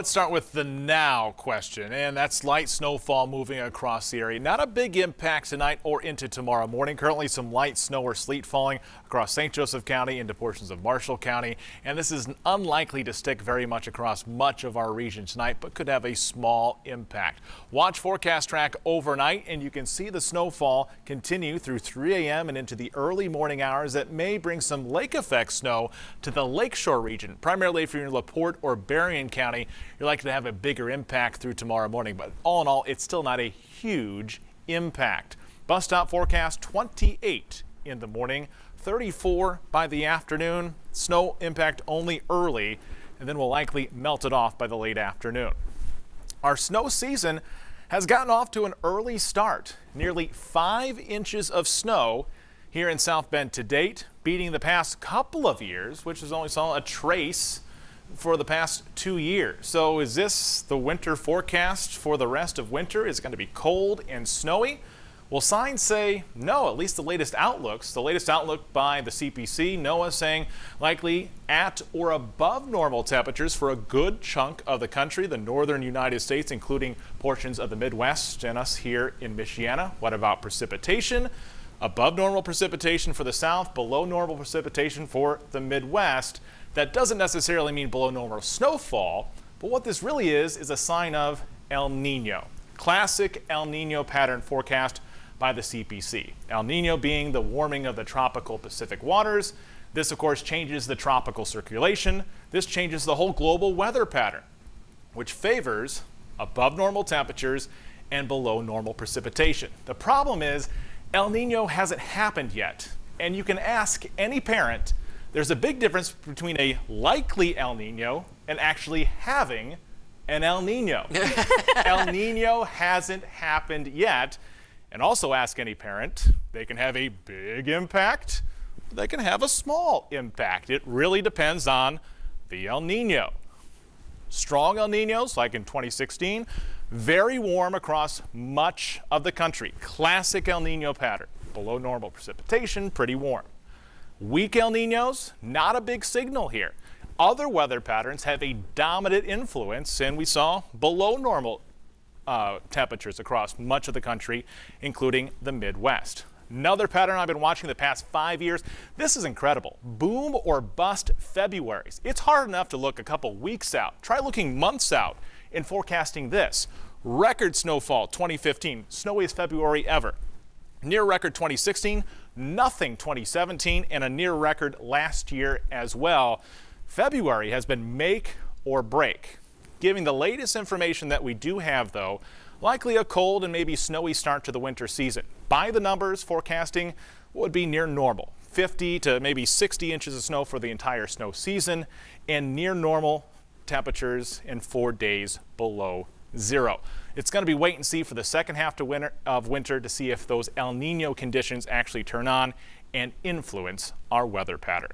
let's start with the now question, and that's light snowfall moving across the area. Not a big impact tonight or into tomorrow morning. Currently some light snow or sleet falling across St. Joseph County into portions of Marshall County, and this is unlikely to stick very much across much of our region tonight, but could have a small impact. Watch Forecast Track overnight, and you can see the snowfall continue through 3 a.m. and into the early morning hours. That may bring some lake effect snow to the lakeshore region, primarily if you're in LaPorte or Berrien County. You're likely to have a bigger impact through tomorrow morning, but all in all, it's still not a huge impact. Bus stop forecast 28 in the morning, 34 by the afternoon. Snow impact only early, and then we'll likely melt it off by the late afternoon. Our snow season has gotten off to an early start. Nearly 5 inches of snow here in South Bend to date, beating the past couple of years, which has only saw a trace for the past 2 years. So is this the winter forecast for the rest of winter? Is it going to be cold and snowy? Well, signs say no, at least the latest outlooks. The latest outlook by the CPC, NOAA, saying likely at or above normal temperatures for a good chunk of the country, the northern United States, including portions of the Midwest and us here in Michiana. What about precipitation? Above normal precipitation for the South, below normal precipitation for the Midwest. That doesn't necessarily mean below normal snowfall, but what this really is a sign of El Nino. Classic El Nino pattern forecast by the CPC. El Nino being the warming of the tropical Pacific waters. This, of course, changes the tropical circulation. This changes the whole global weather pattern, which favors above normal temperatures and below normal precipitation. The problem is El Nino hasn't happened yet, and you can ask any parent. There's a big difference between a likely El Nino and actually having an El Nino. El Nino hasn't happened yet. And also ask any parent, they can have a big impact, they can have a small impact. It really depends on the El Nino. Strong El Ninos, like in 2016, very warm across much of the country. Classic El Nino pattern, below normal precipitation, pretty warm. Weak El Ninos, not a big signal here. Other weather patterns have a dominant influence, and we saw below normal temperatures across much of the country, including the Midwest. Another pattern I've been watching the past 5 years. This is incredible. Boom or bust Februaries. It's hard enough to look a couple weeks out. Try looking months out in forecasting this. Record snowfall 2015, snowiest February ever. Near record 2016, nothing 2017, and a near record last year as well. February has been make or break. Giving the latest information that we do have, though, likely a cold and maybe snowy start to the winter season. By the numbers, forecasting would be near normal. 50 to maybe 60 inches of snow for the entire snow season, and near normal temperatures in 4 days below zero. It's going to be wait and see for the second half of winter to see if those El Nino conditions actually turn on and influence our weather pattern.